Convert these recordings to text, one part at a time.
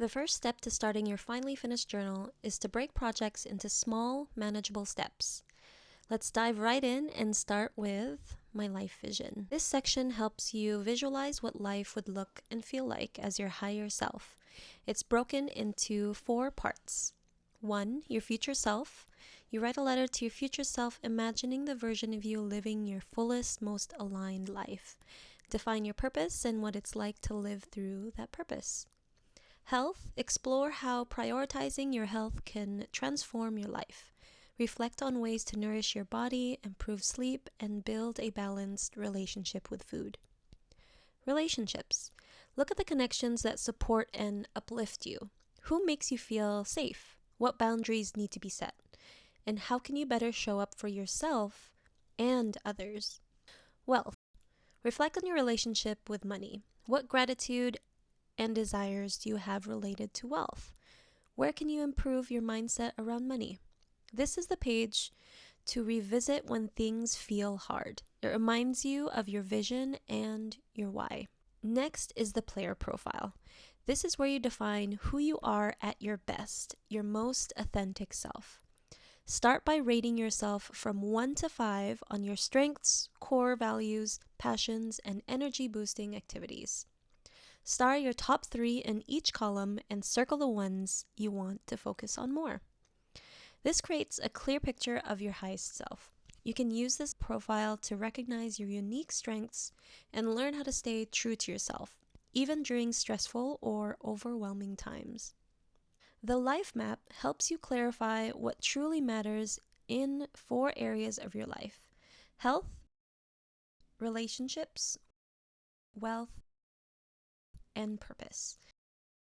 The first step to starting your finally finished journal is to break projects into small, manageable steps. Let's dive right in and start with my life vision. This section helps you visualize what life would look and feel like as your higher self. It's broken into 4 parts. 1, your future self. You write a letter to your future self, imagining the version of you living your fullest, most aligned life. Define your purpose and what it's like to live through that purpose. Health, explore how prioritizing your health can transform your life. Reflect on ways to nourish your body, improve sleep, and build a balanced relationship with food. Relationships. Look at the connections that support and uplift you. Who makes you feel safe? What boundaries need to be set? And how can you better show up for yourself and others? Wealth. Reflect on your relationship with money. What gratitude and desires do you have related to wealth? Where can you improve your mindset around money? This is the page to revisit when things feel hard. It reminds you of your vision and your why. Next is the player profile. This is where you define who you are at your best, your most authentic self. Start by rating yourself from 1 to 5 on your strengths, core values, passions, and energy-boosting activities. Star your top 3 in each column and circle the ones you want to focus on more. This creates a clear picture of your highest self. You can use this profile to recognize your unique strengths and learn how to stay true to yourself, even during stressful or overwhelming times. The life map helps you clarify what truly matters in 4 areas of your life: health, relationships, wealth, and purpose.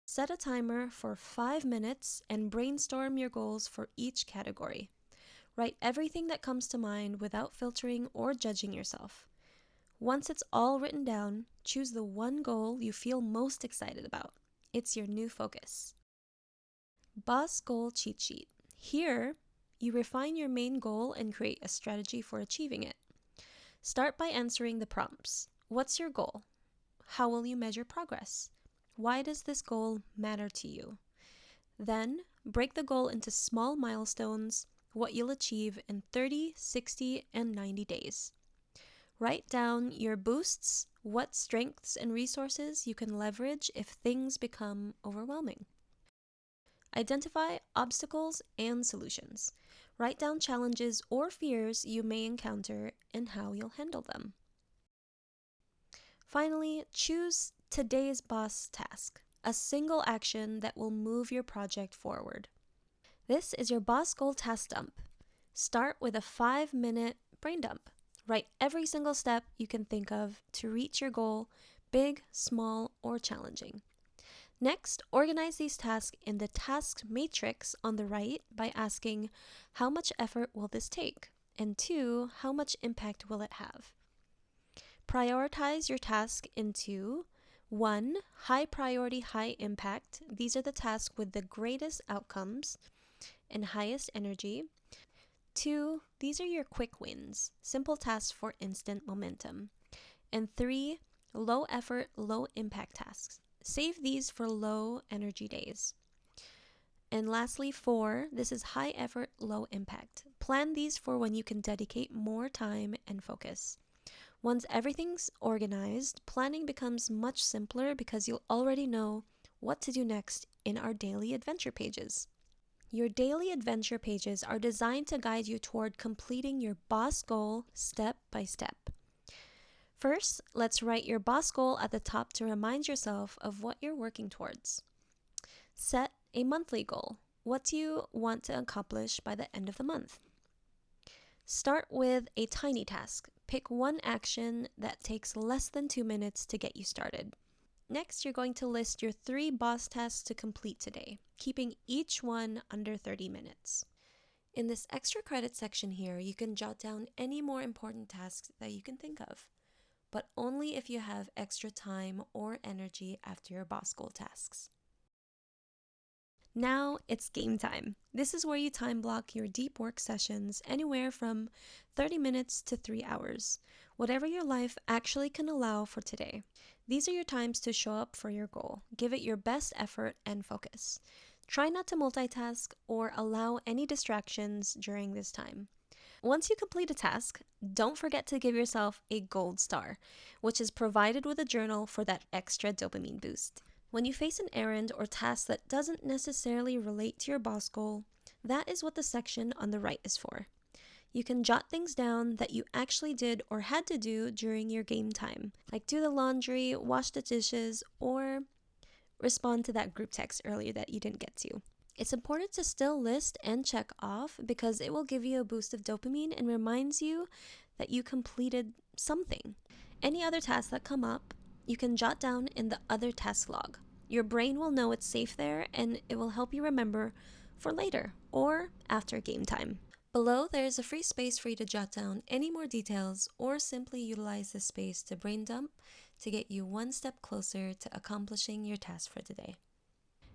Set a timer for 5 minutes and brainstorm your goals for each category. Write everything that comes to mind without filtering or judging yourself. Once it's all written down, choose the one goal you feel most excited about. It's your new focus. Boss Goal Cheat Sheet. Here, you refine your main goal and create a strategy for achieving it. Start by answering the prompts. What's your goal? How will you measure progress? Why does this goal matter to you? Then, break the goal into small milestones, what you'll achieve in 30, 60, and 90 days. Write down your boosts, what strengths and resources you can leverage if things become overwhelming. Identify obstacles and solutions. Write down challenges or fears you may encounter and how you'll handle them. Finally, choose today's boss task, a single action that will move your project forward. This is your boss goal task dump. Start with a 5-minute brain dump. Write every single step you can think of to reach your goal, big, small, or challenging. Next, organize these tasks in the task matrix on the right by asking, how much effort will this take? And 2, how much impact will it have? Prioritize your task into 1, high priority, high impact. These are the tasks with the greatest outcomes and highest energy. 2, these are your quick wins, simple tasks for instant momentum. And 3, low effort, low impact tasks. Save these for low energy days. And lastly, 4, this is high effort, low impact. Plan these for when you can dedicate more time and focus. Once everything's organized, planning becomes much simpler because you'll already know what to do next in our daily adventure pages. Your daily adventure pages are designed to guide you toward completing your boss goal step by step. First, let's write your boss goal at the top to remind yourself of what you're working towards. Set a monthly goal. What do you want to accomplish by the end of the month? Start with a tiny task. Pick one action that takes less than 2 minutes to get you started. Next, you're going to list your 3 boss tasks to complete today, keeping each one under 30 minutes. In this extra credit section here, you can jot down any more important tasks that you can think of, but only if you have extra time or energy after your boss goal tasks. Now it's game time. This is where you time block your deep work sessions, anywhere from 30 minutes to 3 hours. Whatever your life actually can allow for today. These are your times to show up for your goal. Give it your best effort and focus. Try not to multitask or allow any distractions during this time. Once you complete a task, don't forget to give yourself a gold star, which is provided with a journal for that extra dopamine boost. When you face an errand or task that doesn't necessarily relate to your boss goal, that is what the section on the right is for. You can jot things down that you actually did or had to do during your game time, like do the laundry, wash the dishes, or respond to that group text earlier that you didn't get to. It's important to still list and check off because it will give you a boost of dopamine and reminds you that you completed something. Any other tasks that come up, you can jot down in the other task log. Your brain will know it's safe there and it will help you remember for later or after game time. Below, there is a free space for you to jot down any more details or simply utilize this space to brain dump to get you one step closer to accomplishing your task for today.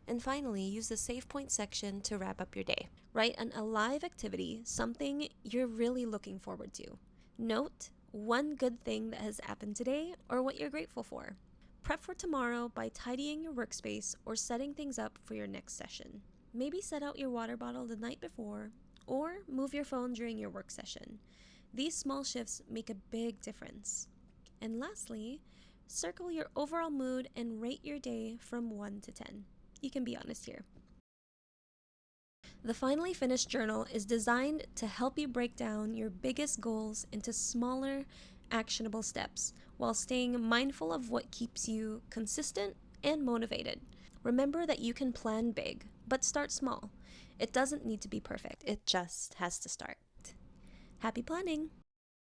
And finally, use the save point section to wrap up your day. Write an alive activity, something you're really looking forward to. Note one good thing that has happened today or what you're grateful for. Prep for tomorrow by tidying your workspace or setting things up for your next session. Maybe set out your water bottle the night before or move your phone during your work session. These small shifts make a big difference. And lastly, circle your overall mood and rate your day from 1 to 10. You can be honest here. The Finally Finished Journal is designed to help you break down your biggest goals into smaller, actionable steps while staying mindful of what keeps you consistent and motivated. Remember that you can plan big, but start small. It doesn't need to be perfect, it just has to start. Happy planning!